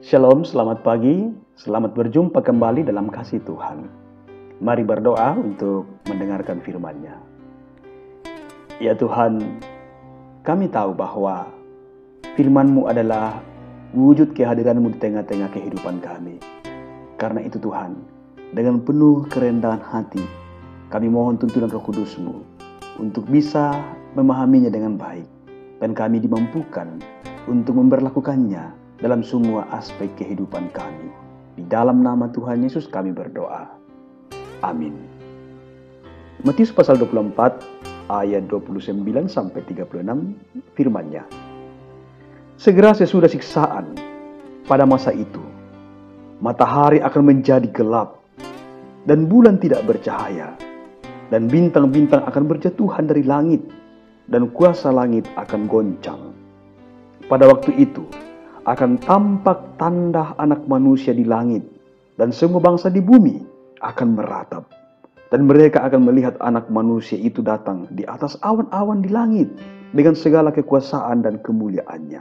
Shalom, selamat pagi, selamat berjumpa kembali dalam kasih Tuhan. Mari berdoa untuk mendengarkan firman-Nya. Ya Tuhan, kami tahu bahwa firman-Mu adalah wujud kehadiran-Mu di tengah-tengah kehidupan kami. Karena itu Tuhan, dengan penuh kerendahan hati, kami mohon tuntunan Roh Kudus-Mu untuk bisa memahaminya dengan baik. Dan kami dimampukan untuk memberlakukannya dalam semua aspek kehidupan kami. Di dalam nama Tuhan Yesus kami berdoa. Amin. Matius pasal 24 ayat 29-36 firman-Nya. Segera sesudah siksaan pada masa itu, matahari akan menjadi gelap dan bulan tidak bercahaya, dan bintang-bintang akan berjatuhan dari langit, dan kuasa langit akan goncang. Pada waktu itu akan tampak tanda anak manusia di langit, dan semua bangsa di bumi akan meratap. Dan mereka akan melihat anak manusia itu datang di atas awan-awan di langit dengan segala kekuasaan dan kemuliaannya.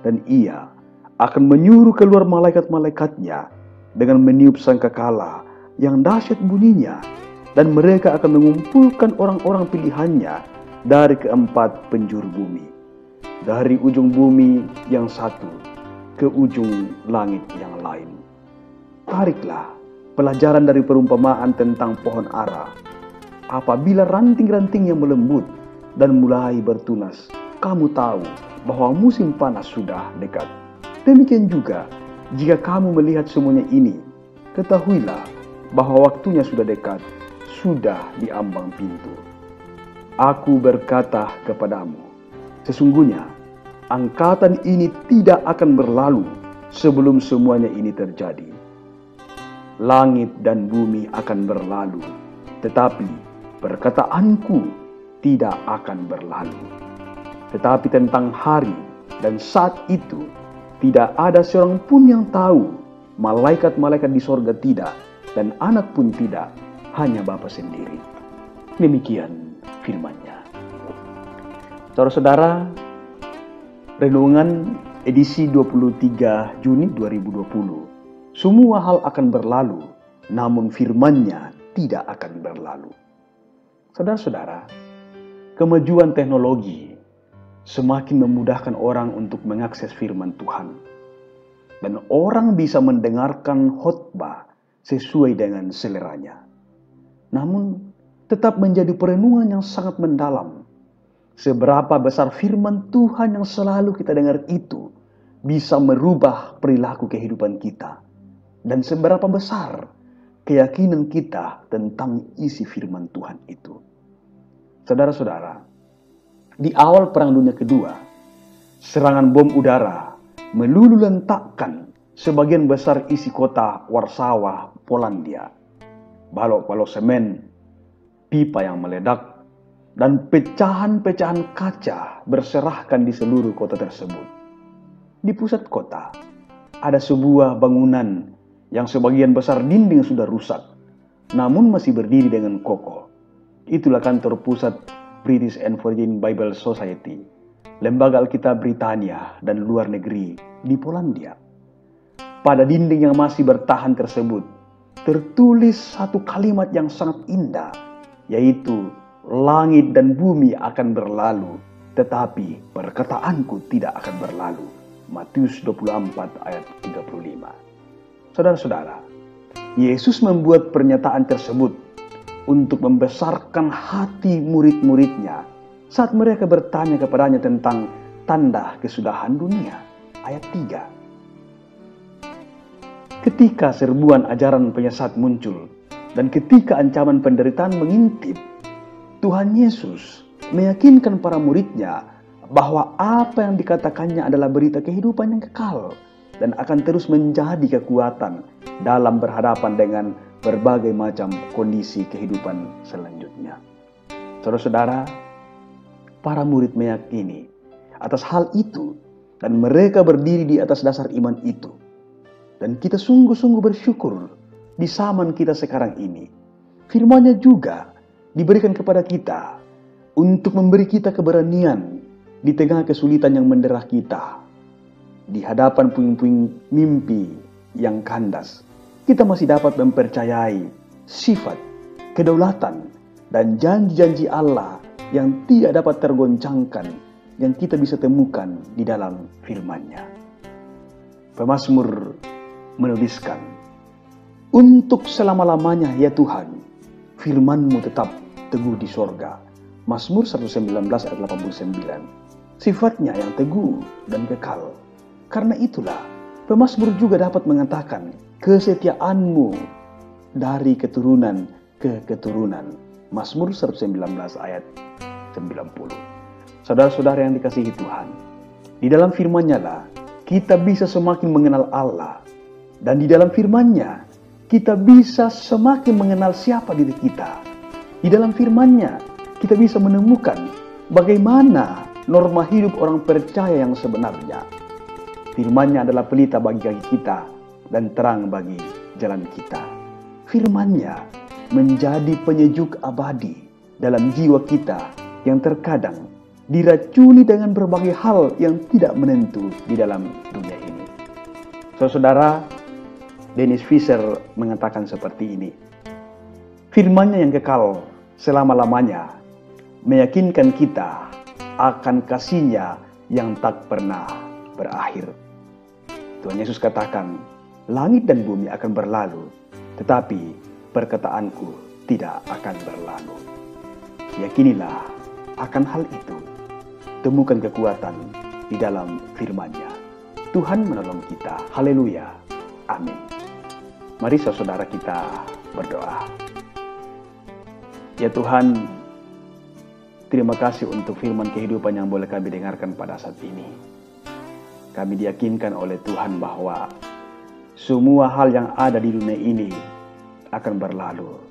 Dan ia akan menyuruh keluar malaikat-malaikatnya dengan meniup sangkakala yang dahsyat bunyinya, dan mereka akan mengumpulkan orang-orang pilihannya dari keempat penjuru bumi, dari ujung bumi yang satu ke ujung langit yang lain. Tariklah pelajaran dari perumpamaan tentang pohon ara. Apabila ranting-rantingnya melembut dan mulai bertunas, kamu tahu bahwa musim panas sudah dekat. Demikian juga, jika kamu melihat semuanya ini, ketahuilah bahwa waktunya sudah dekat, sudah di ambang pintu. Aku berkata kepadamu, sesungguhnya angkatan ini tidak akan berlalu sebelum semuanya ini terjadi. Langit dan bumi akan berlalu, tetapi perkataanku tidak akan berlalu. Tetapi tentang hari dan saat itu, tidak ada seorang pun yang tahu, malaikat-malaikat di sorga tidak, dan anak pun tidak, hanya Bapa sendiri. Demikian firman-Nya. Saudara-saudara, renungan edisi 23 Juni 2020. Semua hal akan berlalu, namun firman-Nya tidak akan berlalu. Saudara-saudara, kemajuan teknologi semakin memudahkan orang untuk mengakses firman Tuhan. Dan orang bisa mendengarkan khotbah sesuai dengan seleranya. Namun, tetap menjadi perenungan yang sangat mendalam. Seberapa besar firman Tuhan yang selalu kita dengar itu bisa merubah perilaku kehidupan kita. Dan seberapa besar keyakinan kita tentang isi firman Tuhan itu. Saudara-saudara, di awal Perang Dunia Kedua, serangan bom udara meluluhlantakkan sebagian besar isi kota Warsawa, Polandia. Balok-balok semen, pipa yang meledak, dan pecahan-pecahan kaca berserahkan di seluruh kota tersebut. Di pusat kota, ada sebuah bangunan yang sebagian besar dinding sudah rusak, namun masih berdiri dengan kokoh. Itulah kantor pusat British and Virgin Bible Society, lembaga Alkitab Britania dan luar negeri di Polandia. Pada dinding yang masih bertahan tersebut, tertulis satu kalimat yang sangat indah, yaitu, langit dan bumi akan berlalu, tetapi perkataanku tidak akan berlalu. Matius 24 ayat 35. Saudara-saudara, Yesus membuat pernyataan tersebut untuk membesarkan hati murid-muridnya saat mereka bertanya kepadanya tentang tanda kesudahan dunia. Ayat 3. Ketika serbuan ajaran penyesat muncul dan ketika ancaman penderitaan mengintip, Tuhan Yesus meyakinkan para muridnya bahwa apa yang dikatakannya adalah berita kehidupan yang kekal dan akan terus menjadi kekuatan dalam berhadapan dengan berbagai macam kondisi kehidupan selanjutnya. Saudara-saudara, para murid meyakini atas hal itu dan mereka berdiri di atas dasar iman itu. Dan kita sungguh-sungguh bersyukur di zaman kita sekarang ini. Firman-Nya juga diberikan kepada kita untuk memberi kita keberanian di tengah kesulitan yang mendera kita. di hadapan puing-puing mimpi yang kandas, kita masih dapat mempercayai sifat, kedaulatan, dan janji-janji Allah yang tidak dapat tergoncangkan, yang kita bisa temukan di dalam firman-Nya. Pemazmur menuliskan, untuk selama-lamanya ya Tuhan, firman-Mu tetap teguh di sorga. Mazmur 119 ayat 89. Sifatnya yang teguh dan kekal. Karena itulah, pemazmur juga dapat mengatakan kesetiaan-Mu dari keturunan ke keturunan. Mazmur 119 ayat 90. Saudara-saudara yang dikasihi Tuhan, di dalam firman-Nya lah kita bisa semakin mengenal Allah. Dan di dalam firman-Nya kita bisa semakin mengenal siapa diri kita. Di dalam firman-Nya kita bisa menemukan bagaimana norma hidup orang percaya yang sebenarnya. Firman-Nya adalah pelita bagi kaki kita dan terang bagi jalan kita. Firman-Nya menjadi penyejuk abadi dalam jiwa kita yang terkadang diracuni dengan berbagai hal yang tidak menentu di dalam dunia ini. Saudara, Dennis Fisher mengatakan seperti ini. Firman-Nya yang kekal selama-lamanya meyakinkan kita akan kasih-Nya yang tak pernah berakhir. Tuhan Yesus katakan, langit dan bumi akan berlalu, tetapi perkataanku tidak akan berlalu. Yakinilah akan hal itu. Temukan kekuatan di dalam firman-Nya. Tuhan menolong kita. Haleluya. Amin. Mari saudara kita berdoa. Ya Tuhan, terima kasih untuk firman kehidupan yang boleh kami dengarkan pada saat ini. Kami diyakinkan oleh Tuhan bahwa semua hal yang ada di dunia ini akan berlalu.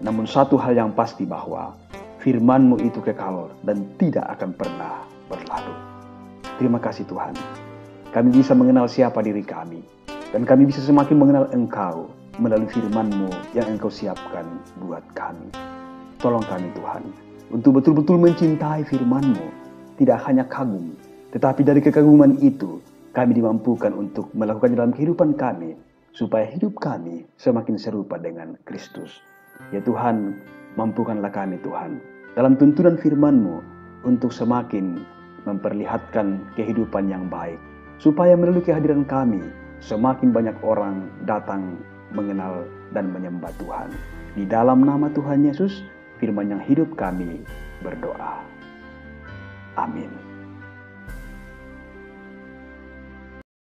Namun satu hal yang pasti bahwa firman-Mu itu kekal dan tidak akan pernah berlalu. Terima kasih Tuhan. Kami bisa mengenal siapa diri kami. Dan kami bisa semakin mengenal Engkau melalui firman-Mu yang Engkau siapkan buat kami. Tolong kami Tuhan, untuk betul-betul mencintai firman-Mu. Tidak hanya kagum, tetapi dari kekaguman itu, kami dimampukan untuk melakukan dalam kehidupan kami, supaya hidup kami semakin serupa dengan Kristus. Ya Tuhan, mampukanlah kami Tuhan, dalam tuntunan firman-Mu, untuk semakin memperlihatkan kehidupan yang baik, supaya melalui kehadiran kami, semakin banyak orang datang mengenal dan menyembah Tuhan. Di dalam nama Tuhan Yesus, firman yang hidup kami berdoa. Amin.